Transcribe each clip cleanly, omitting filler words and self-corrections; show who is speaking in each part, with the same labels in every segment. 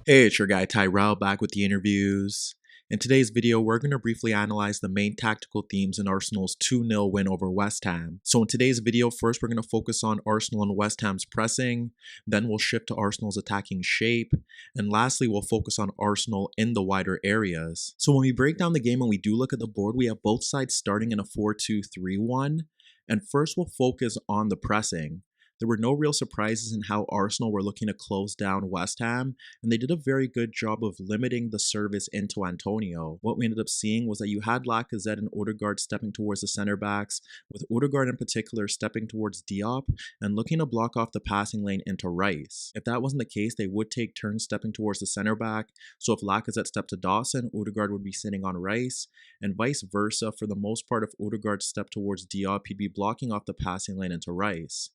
Speaker 1: Hey, it's your guy Tyrrell back with the interviews. In today's video, we're going to briefly analyze the main tactical themes in Arsenal's 2-0 win over West Ham. So in today's video, first we're going to focus on Arsenal and West Ham's pressing, then we'll shift to Arsenal's attacking shape, and lastly we'll focus on Arsenal in the wider areas. So when we break down the game and we do look at the board, we have both sides starting in a 4-2-3-1, and first we'll focus on the pressing. There were no real surprises in how Arsenal were looking to close down West Ham, and they did a very good job of limiting the service into Antonio. What we ended up seeing was that you had Lacazette and Odegaard stepping towards the center backs, with Odegaard in particular stepping towards Diop and looking to block off the passing lane into Rice. If that wasn't the case, they would take turns stepping towards the center back, so if Lacazette stepped to Dawson, Odegaard would be sitting on Rice, and vice versa. For the most part, if Odegaard stepped towards Diop, he'd be blocking off the passing lane into Rice.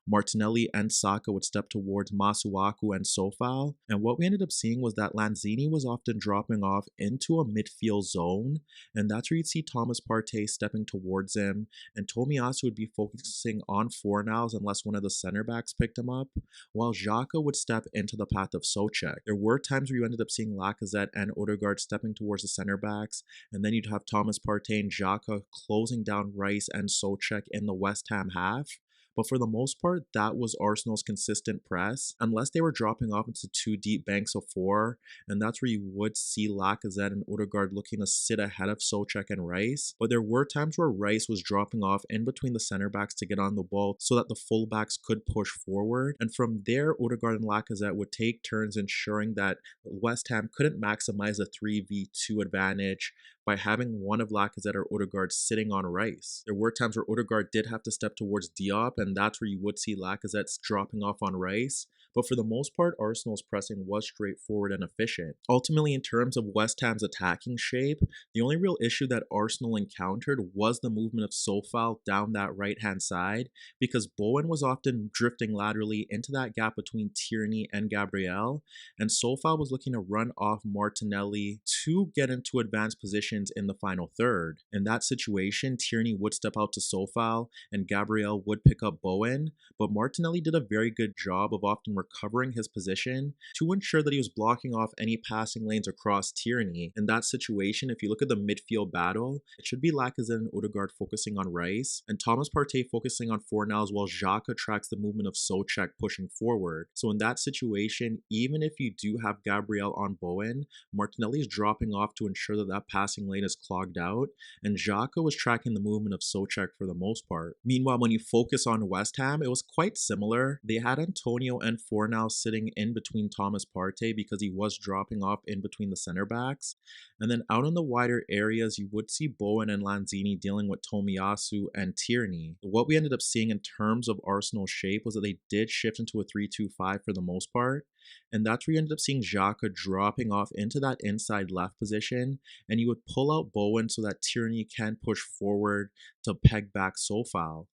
Speaker 1: Martinelli and Saka would step towards Masuaku and Sofal, and what we ended up seeing was that Lanzini was often dropping off into a midfield zone, and that's where you'd see Thomas Partey stepping towards him, and Tomiyasu would be focusing on Fornals unless one of the center backs picked him up, while Xhaka would step into the path of Souček. There were times where you ended up seeing Lacazette and Odegaard stepping towards the center backs, and then you'd have Thomas Partey and Xhaka closing down Rice and Souček in the West Ham half. But for the most part, that was Arsenal's consistent press, unless they were dropping off into two deep banks of four, and that's where you would see Lacazette and Odegaard looking to sit ahead of Souček and Rice. But there were times where Rice was dropping off in between the center backs to get on the ball so that the fullbacks could push forward, and from there, Odegaard and Lacazette would take turns ensuring that West Ham couldn't maximize a 3v2 advantage by having one of Lacazette or Odegaard sitting on Rice. There were times where Odegaard did have to step towards Diop, and that's where you would see Lacazette's dropping off on Rice. But for the most part, Arsenal's pressing was straightforward and efficient. Ultimately, in terms of West Ham's attacking shape, the only real issue that Arsenal encountered was the movement of Sofal down that right-hand side, because Bowen was often drifting laterally into that gap between Tierney and Gabriel, and Sofal was looking to run off Martinelli to get into advanced positions in the final third. In that situation, Tierney would step out to Sofal and Gabriel would pick up Bowen, but Martinelli did a very good job of often recovering his position to ensure that he was blocking off any passing lanes across Tierney. In that situation, if you look at the midfield battle, it should be Lacazette and Odegaard focusing on Rice, and Thomas Partey focusing on Fornals while Xhaka tracks the movement of Souček pushing forward. So in that situation, even if you do have Gabriel on Bowen, Martinelli is dropping off to ensure that that passing lane is clogged out, and Xhaka was tracking the movement of Souček for the most part. Meanwhile, when you focus on West Ham, it was quite similar. They had Antonio and Fornals sitting in between Thomas Partey because he was dropping off in between the center backs, and then out in the wider areas, you would see Bowen and Lanzini dealing with Tomiyasu and Tierney. What we ended up seeing in terms of Arsenal's shape was that they did shift into a 3-2-5 for the most part, and that's where you ended up seeing Xhaka dropping off into that inside left position, and you would pull out Bowen so that Tierney can push forward to peg back Sofal.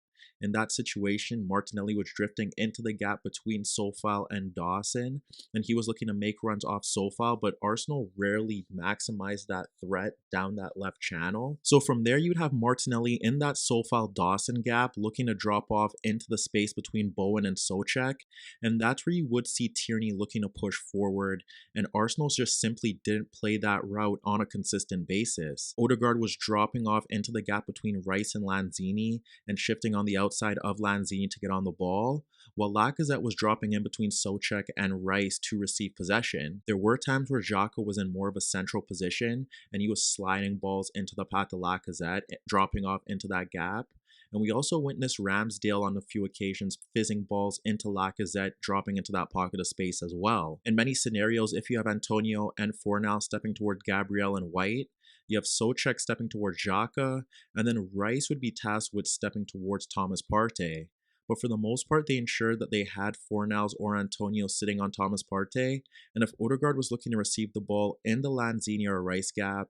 Speaker 1: In that situation, Martinelli was drifting into the gap between Sofal and Dawson, and he was looking to make runs off Sofal, but Arsenal rarely maximized that threat down that left channel. So from there, you'd have Martinelli in that Sofal-Dawson gap looking to drop off into the space between Bowen and Souček, and that's where you would see Tierney looking to push forward, and Arsenal just simply didn't play that route on a consistent basis. Odegaard was dropping off into the gap between Rice and Lanzini and shifting on the outside of Lanzini to get on the ball, while Lacazette was dropping in between Souček and Rice to receive possession. There were times where Xhaka was in more of a central position and he was sliding balls into the path of Lacazette, dropping off into that gap. And we also witnessed Ramsdale on a few occasions fizzing balls into Lacazette, dropping into that pocket of space as well. In many scenarios, if you have Antonio and Fornals stepping toward Gabriel and White, you have Souček stepping towards Xhaka, and then Rice would be tasked with stepping towards Thomas Partey. But for the most part, they ensured that they had Fornals or Antonio sitting on Thomas Partey, and if Odegaard was looking to receive the ball in the Lanzini or Rice gap,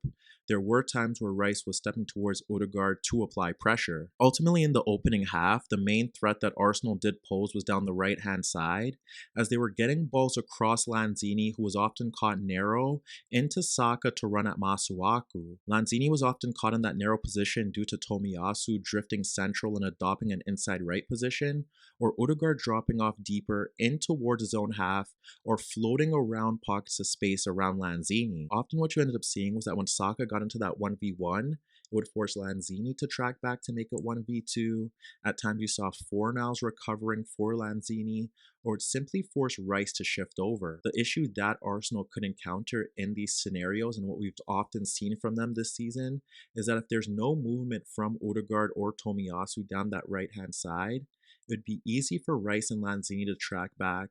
Speaker 1: there were times where Rice was stepping towards Odegaard to apply pressure. Ultimately, in the opening half, the main threat that Arsenal did pose was down the right-hand side, as they were getting balls across Lanzini, who was often caught narrow, into Saka to run at Masuaku. Lanzini was often caught in that narrow position due to Tomiyasu drifting central and adopting an inside right position, possession, or Odegaard dropping off deeper in towards his own half, or floating around pockets of space around Lanzini. Often what you ended up seeing was that when Saka got into that 1v1, it would force Lanzini to track back to make it 1v2. At times you saw Fornals recovering for Lanzini, or it simply forced Rice to shift over. The issue that Arsenal could encounter in these scenarios, and what we've often seen from them this season, is that if there's no movement from Odegaard or Tomiyasu down that right-hand side, it would be easy for Rice and Lanzini to track back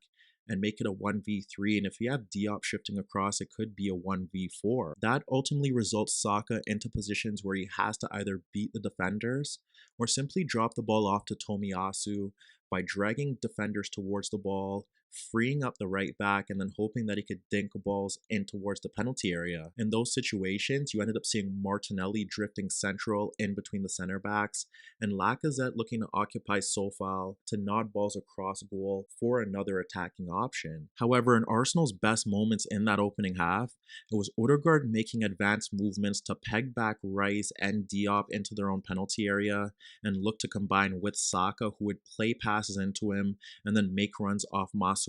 Speaker 1: and make it a 1v3, and if you have Diop shifting across, it could be a 1v4. That ultimately results Saka into positions where he has to either beat the defenders or simply drop the ball off to Tomiyasu by dragging defenders towards the ball, freeing up the right back, and then hoping that he could dink balls in towards the penalty area. In those situations, you ended up seeing Martinelli drifting central in between the center backs, and Lacazette looking to occupy Sofal to nod balls across goal for another attacking option. However, in Arsenal's best moments in that opening half, it was Odegaard making advanced movements to peg back Rice and Diop into their own penalty area and look to combine with Saka, who would play passes into him and then make runs off Masuaku.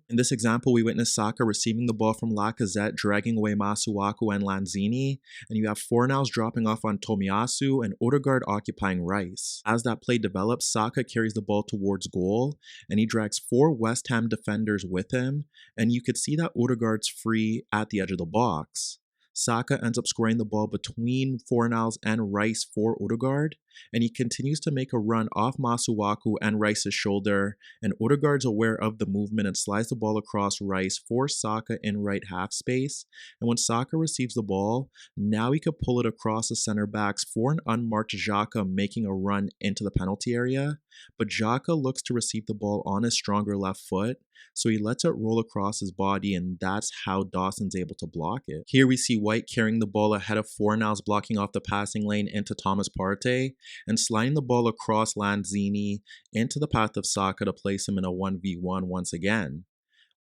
Speaker 1: In this example, we witnessed Saka receiving the ball from Lacazette, dragging away Masuaku and Lanzini, and you have Fornals dropping off on Tomiyasu and Odegaard occupying Rice. As that play develops, Saka carries the ball towards goal, and he drags 4 West Ham defenders with him, and you could see that Odegaard's free at the edge of the box. Saka ends up scoring the ball between Fornals and Rice for Odegaard, and he continues to make a run off Masuaku and Rice's shoulder, and Odegaard's aware of the movement and slides the ball across Rice for Saka in right half space, and when Saka receives the ball, now he could pull it across the center backs for an unmarked Xhaka making a run into the penalty area, but Xhaka looks to receive the ball on his stronger left foot, so he lets it roll across his body, and that's how Dawson's able to block it. Here we see White carrying the ball ahead of Fornals, blocking off the passing lane into Thomas Partey, and sliding the ball across Lanzini into the path of Saka to place him in a 1v1 once again.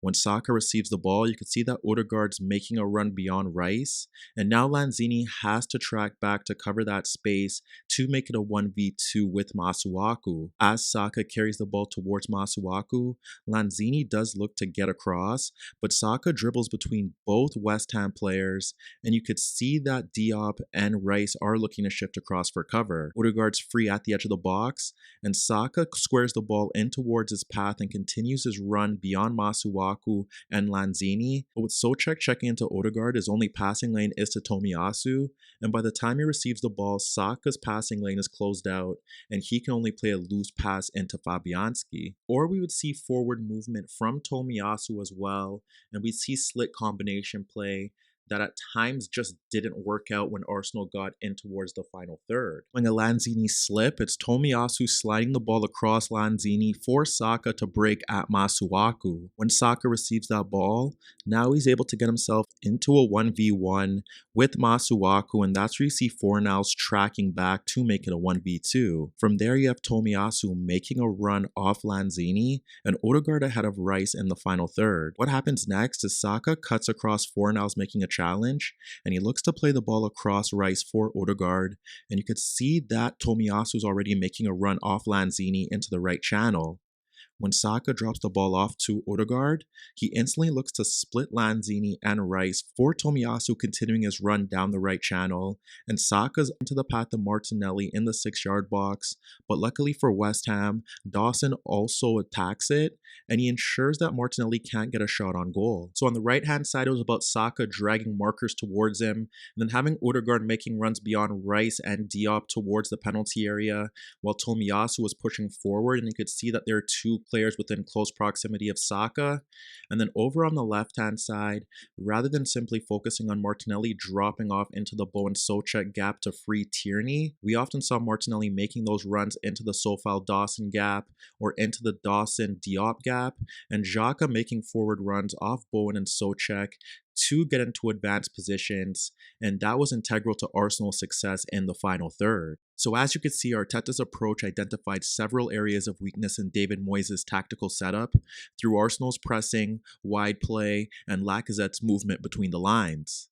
Speaker 1: When Saka receives the ball, you can see that Odegaard's making a run beyond Rice, and now Lanzini has to track back to cover that space to make it a 1v2 with Masuaku. As Saka carries the ball towards Masuaku, Lanzini does look to get across, but Saka dribbles between both West Ham players, and you could see that Diop and Rice are looking to shift across for cover. Odegaard's free at the edge of the box, and Saka squares the ball in towards his path and continues his run beyond Masuaku and Lanzini, but with Souček checking into Odegaard, his only passing lane is to Tomiyasu, and by the time he receives the ball, Saka's passing lane is closed out, and he can only play a loose pass into Fabianski. Or we would see forward movement from Tomiyasu as well, and we'd see slick combination play that at times just didn't work out when Arsenal got in towards the final third. When a Lanzini slip, it's Tomiyasu sliding the ball across Lanzini for Saka to break at Masuaku. When Saka receives that ball, now he's able to get himself into a 1v1 with Masuaku, and that's where you see Fornals tracking back to make it a 1v2. From there, you have Tomiyasu making a run off Lanzini and Odegaard ahead of Rice in the final third. What happens next is Saka cuts across Fornals making a challenge, and he looks to play the ball across Rice for Odegaard, and you could see that Tomiyasu's already making a run off Lanzini into the right channel. When Saka drops the ball off to Odegaard, he instantly looks to split Lanzini and Rice for Tomiyasu continuing his run down the right channel, and Saka's into the path of Martinelli in the 6-yard box, but luckily for West Ham, Dawson also attacks it, and he ensures that Martinelli can't get a shot on goal. So on the right-hand side, it was about Saka dragging markers towards him, and then having Odegaard making runs beyond Rice and Diop towards the penalty area, while Tomiyasu was pushing forward, and you could see that there are 2 players within close proximity of Saka. And then over on the left-hand side, rather than simply focusing on Martinelli dropping off into the Bowen Souček gap to free Tierney, we often saw Martinelli making those runs into the Sofal-Dawson gap or into the Dawson-Diop gap, and Xhaka making forward runs off Bowen and Souček to get into advanced positions, and that was integral to Arsenal's success in the final third. So as you can see, Arteta's approach identified several areas of weakness in David Moyes' tactical setup through Arsenal's pressing, wide play, and Lacazette's movement between the lines.